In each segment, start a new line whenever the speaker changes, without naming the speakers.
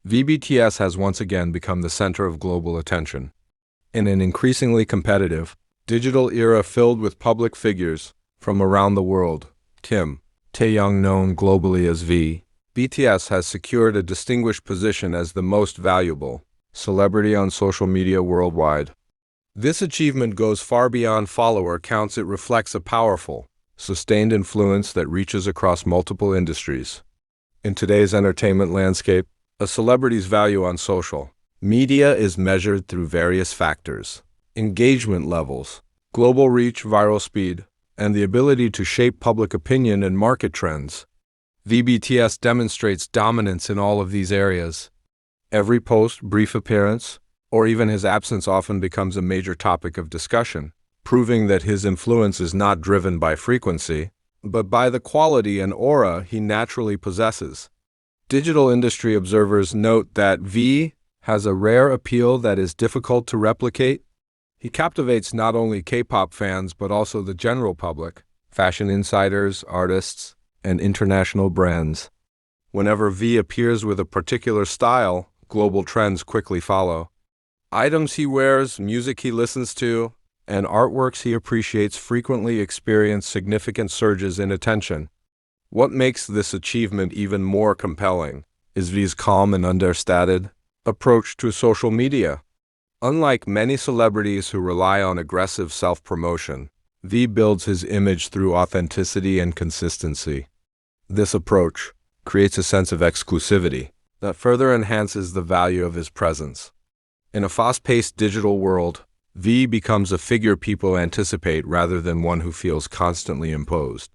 VBTS has once again become the center of global attention. In an increasingly competitive, digital era filled with public figures from around the world, Kim Taeyong, known globally as V, BTS has secured a distinguished position as the most valuable celebrity on social media worldwide. This achievement goes far beyond follower counts. It reflects a powerful, sustained influence that reaches across multiple industries. In today's entertainment landscape, a celebrity's value on social media is measured through various factors: engagement levels, global reach, viral speed, and the ability to shape public opinion and market trends. VBTS demonstrates dominance in all of these areas. Every post, brief appearance, or even his absence often becomes a major topic of discussion, proving that his influence is not driven by frequency, but by the quality and aura he naturally possesses. Digital industry observers note that V has a rare appeal that is difficult to replicate. He captivates not only K-pop fans but also the general public, fashion insiders, artists, and international brands. Whenever V appears with a particular style, global trends quickly follow. Items he wears, music he listens to, and artworks he appreciates frequently experience significant surges in attention. What makes this achievement even more compelling is V's calm and understated approach to social media. Unlike many celebrities who rely on aggressive self-promotion, V builds his image through authenticity and consistency. This approach creates a sense of exclusivity that further enhances the value of his presence. In a fast-paced digital world, V becomes a figure people anticipate rather than one who feels constantly imposed.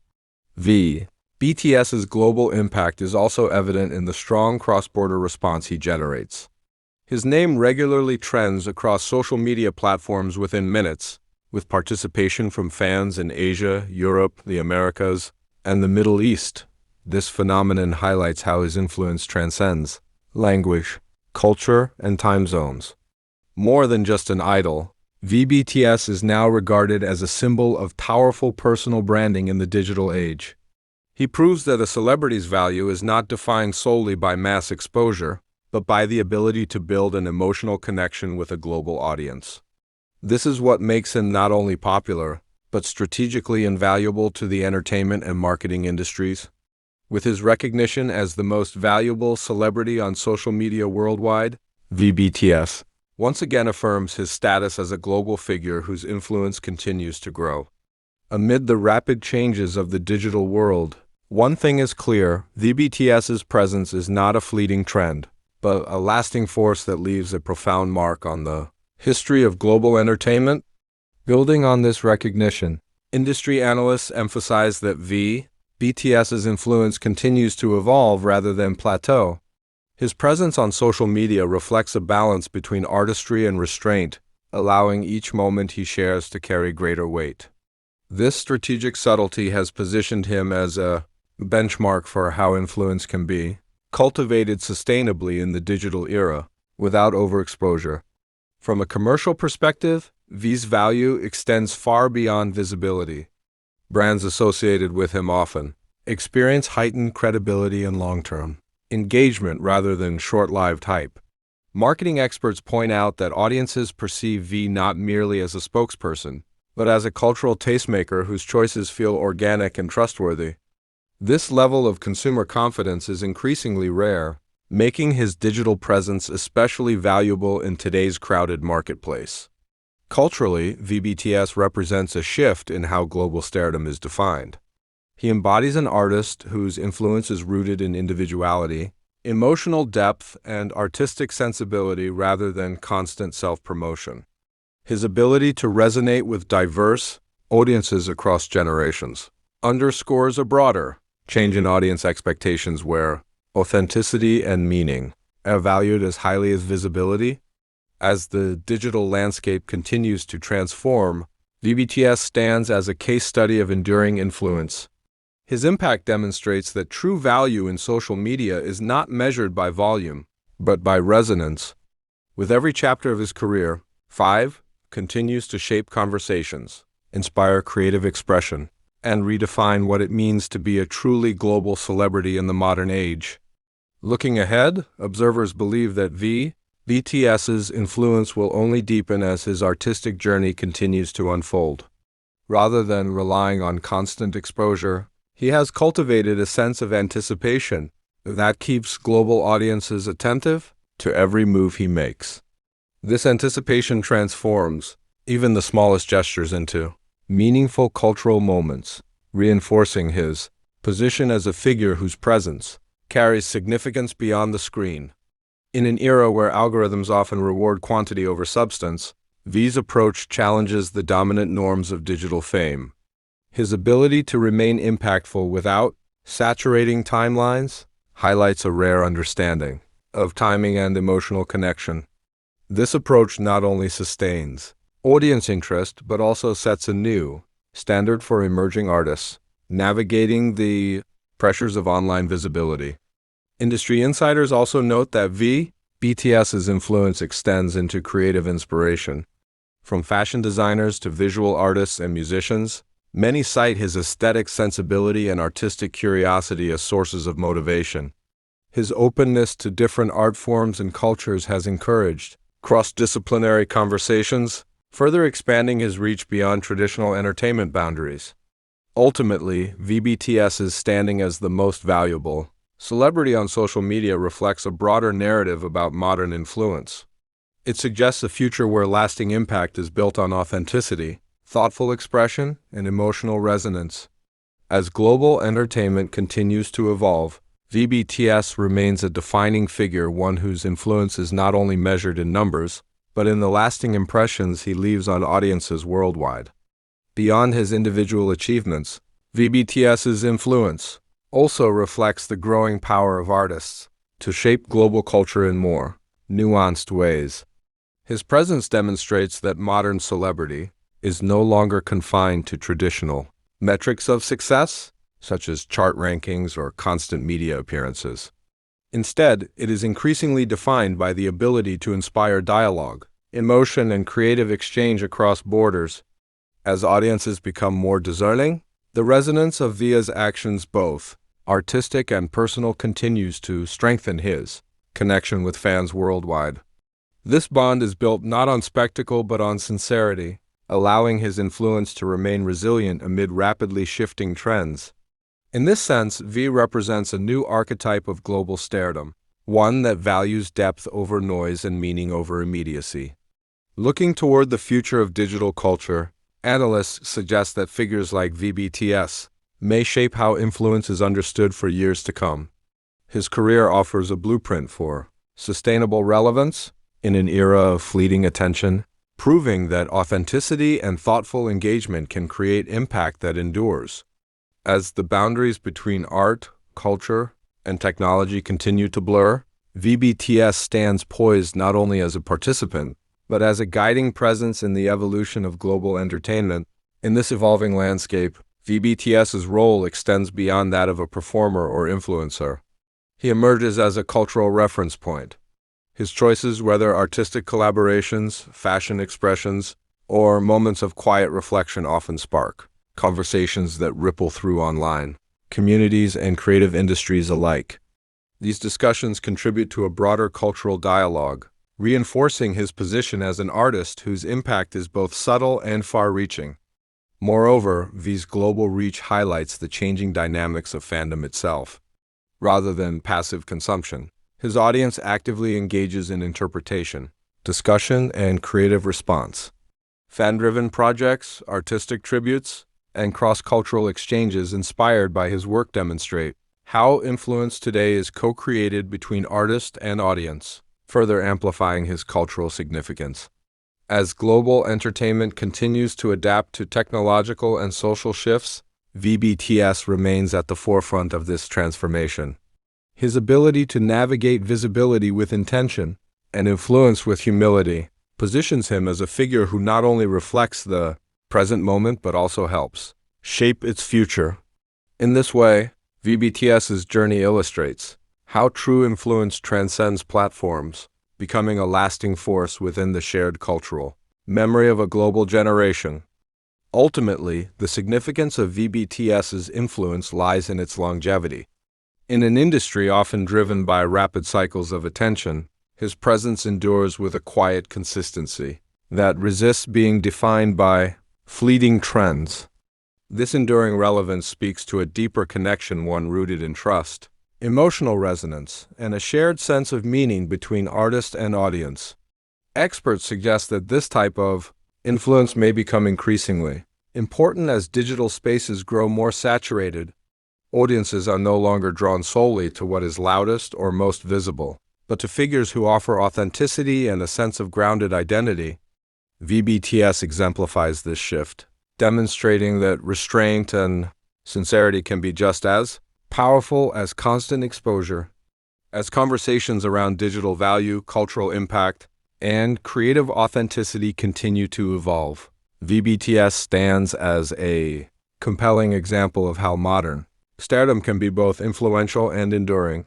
BTS's global impact is also evident in the strong cross-border response he generates. His name regularly trends across social media platforms within minutes, with participation from fans in Asia, Europe, the Americas, and the Middle East. This phenomenon highlights how his influence transcends language, culture, and time zones. More than just an idol, VBTS is now regarded as a symbol of powerful personal branding in the digital age. He proves that a celebrity's value is not defined solely by mass exposure, but by the ability to build an emotional connection with a global audience. This is what makes him not only popular, but strategically invaluable to the entertainment and marketing industries. With his recognition as the most valuable celebrity on social media worldwide, VBTS once again affirms his status as a global figure whose influence continues to grow. Amid the rapid changes of the digital world, one thing is clear: VBTS's presence is not a fleeting trend, but a lasting force that leaves a profound mark on the history of global entertainment. Building on this recognition, industry analysts emphasize that BTS's influence continues to evolve rather than plateau. His presence on social media reflects a balance between artistry and restraint, allowing each moment he shares to carry greater weight. This strategic subtlety has positioned him as a benchmark for how influence can be cultivated sustainably in the digital era, without overexposure. From a commercial perspective, V's value extends far beyond visibility. Brands associated with him often experience heightened credibility and long-term engagement rather than short-lived hype. Marketing experts point out that audiences perceive V not merely as a spokesperson, but as a cultural tastemaker whose choices feel organic and trustworthy. This level of consumer confidence is increasingly rare, making his digital presence especially valuable in today's crowded marketplace. Culturally, VBTS represents a shift in how global stardom is defined. He embodies an artist whose influence is rooted in individuality, emotional depth, and artistic sensibility rather than constant self-promotion. His ability to resonate with diverse audiences across generations underscores a broader change in audience expectations where authenticity and meaning are valued as highly as visibility. As the digital landscape continues to transform, VBTS stands as a case study of enduring influence. His impact demonstrates that true value in social media is not measured by volume, but by resonance. With every chapter of his career, V continues to shape conversations, inspire creative expression, and redefine what it means to be a truly global celebrity in the modern age. Looking ahead, observers believe that BTS's influence will only deepen as his artistic journey continues to unfold. Rather than relying on constant exposure, he has cultivated a sense of anticipation that keeps global audiences attentive to every move he makes. This anticipation transforms even the smallest gestures into meaningful cultural moments, reinforcing his position as a figure whose presence carries significance beyond the screen. In an era where algorithms often reward quantity over substance, V's approach challenges the dominant norms of digital fame. His ability to remain impactful without saturating timelines highlights a rare understanding of timing and emotional connection. This approach not only sustains audience interest but also sets a new standard for emerging artists, navigating the pressures of online visibility. Industry insiders also note that BTS's influence extends into creative inspiration. From fashion designers to visual artists and musicians, many cite his aesthetic sensibility and artistic curiosity as sources of motivation. His openness to different art forms and cultures has encouraged cross-disciplinary conversations, further expanding his reach beyond traditional entertainment boundaries. Ultimately, BTS's standing as the most valuable celebrity on social media reflects a broader narrative about modern influence. It suggests a future where lasting impact is built on authenticity, thoughtful expression, and emotional resonance. As global entertainment continues to evolve, BTS remains a defining figure, one whose influence is not only measured in numbers, but in the lasting impressions he leaves on audiences worldwide. Beyond his individual achievements, BTS's influence also reflects the growing power of artists to shape global culture in more nuanced ways. His presence demonstrates that modern celebrity is no longer confined to traditional metrics of success, such as chart rankings or constant media appearances. Instead, it is increasingly defined by the ability to inspire dialogue, emotion, and creative exchange across borders. As audiences become more discerning, the resonance of Via's actions, both artistic and personal, continues to strengthen his connection with fans worldwide. This bond is built not on spectacle but on sincerity, allowing his influence to remain resilient amid rapidly shifting trends. In this sense, V represents a new archetype of global stardom, one that values depth over noise and meaning over immediacy. Looking toward the future of digital culture, analysts suggest that figures like BTS may shape how influence is understood for years to come. His career offers a blueprint for sustainable relevance in an era of fleeting attention, proving that authenticity and thoughtful engagement can create impact that endures. As the boundaries between art, culture, and technology continue to blur, BTS stands poised not only as a participant, but as a guiding presence in the evolution of global entertainment. In this evolving landscape, BTS's role extends beyond that of a performer or influencer. He emerges as a cultural reference point. His choices, whether artistic collaborations, fashion expressions, or moments of quiet reflection, often spark conversations that ripple through online communities and creative industries alike. These discussions contribute to a broader cultural dialogue, reinforcing his position as an artist whose impact is both subtle and far-reaching. Moreover, V's global reach highlights the changing dynamics of fandom itself. Rather than passive consumption, his audience actively engages in interpretation, discussion, and creative response. Fan-driven projects, artistic tributes, and cross-cultural exchanges inspired by his work demonstrate how influence today is co-created between artist and audience, further amplifying his cultural significance. As global entertainment continues to adapt to technological and social shifts, BTS remains at the forefront of this transformation. His ability to navigate visibility with intention and influence with humility positions him as a figure who not only reflects the present moment but also helps shape its future. In this way, BTS's journey illustrates how true influence transcends platforms, becoming a lasting force within the shared cultural memory of a global generation. Ultimately, the significance of BTS's influence lies in its longevity. In an industry often driven by rapid cycles of attention, his presence endures with a quiet consistency that resists being defined by fleeting trends. This enduring relevance speaks to a deeper connection, one rooted in trust, emotional resonance, and a shared sense of meaning between artist and audience. Experts suggest that this type of influence may become increasingly important as digital spaces grow more saturated. Audiences are no longer drawn solely to what is loudest or most visible, but to figures who offer authenticity and a sense of grounded identity. VBTS exemplifies this shift, demonstrating that restraint and sincerity can be just as powerful as constant exposure. As conversations around digital value, cultural impact, and creative authenticity continue to evolve, VBTS stands as a compelling example of how modern stardom can be both influential and enduring.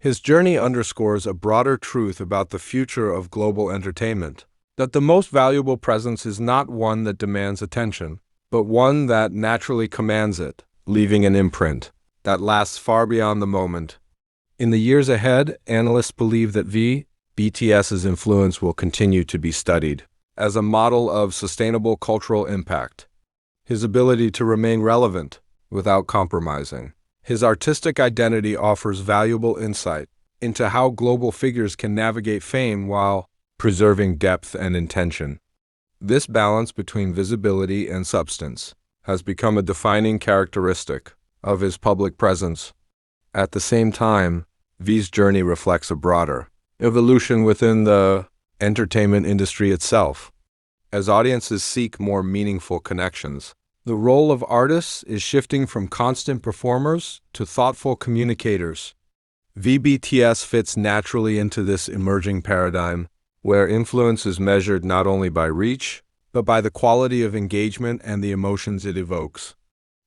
His journey underscores a broader truth about the future of global entertainment, that the most valuable presence is not one that demands attention, but one that naturally commands it, leaving an imprint that lasts far beyond the moment. In the years ahead, analysts believe that BTS's influence will continue to be studied as a model of sustainable cultural impact. His ability to remain relevant without compromising his artistic identity offers valuable insight into how global figures can navigate fame while preserving depth and intention. This balance between visibility and substance has become a defining characteristic of his public presence. At the same time, V's journey reflects a broader evolution within the entertainment industry itself. As audiences seek more meaningful connections, the role of artists is shifting from constant performers to thoughtful communicators. VBTS fits naturally into this emerging paradigm, where influence is measured not only by reach, but by the quality of engagement and the emotions it evokes.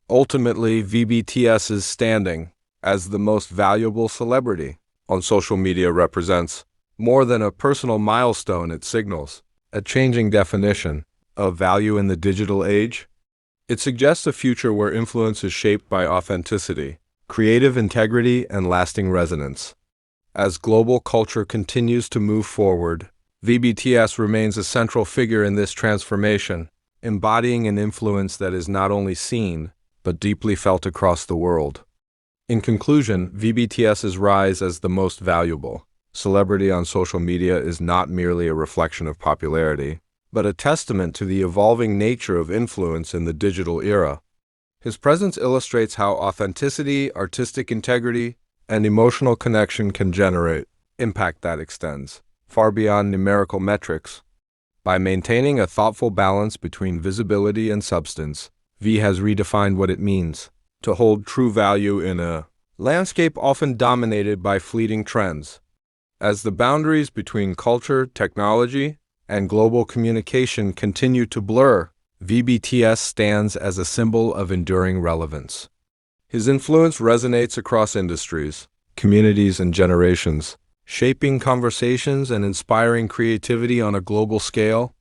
Ultimately, VBTS's standing as the most valuable celebrity on social media represents more than a personal milestone. It signals a changing definition of value in the digital age. It suggests a future where influence is shaped by authenticity, creative integrity, and lasting resonance. As global culture continues to move forward, VBTS remains a central figure in this transformation, embodying an influence that is not only seen, but deeply felt across the world. In conclusion, VBTS's rise as the most valuable celebrity on social media is not merely a reflection of popularity, but a testament to the evolving nature of influence in the digital era. His presence illustrates how authenticity, artistic integrity, and emotional connection can generate impact that extends far beyond numerical metrics. By maintaining a thoughtful balance between visibility and substance, V has redefined what it means to hold true value in a landscape often dominated by fleeting trends. As the boundaries between culture, technology, and global communication continue to blur, VBTS stands as a symbol of enduring relevance. His influence resonates across industries, communities, and generations, shaping conversations and inspiring creativity on a global scale.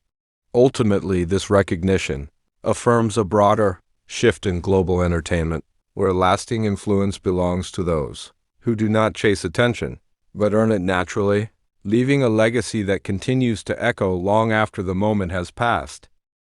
Ultimately, this recognition affirms a broader shift in global entertainment, where lasting influence belongs to those who do not chase attention, but earn it naturally, leaving a legacy that continues to echo long after the moment has passed.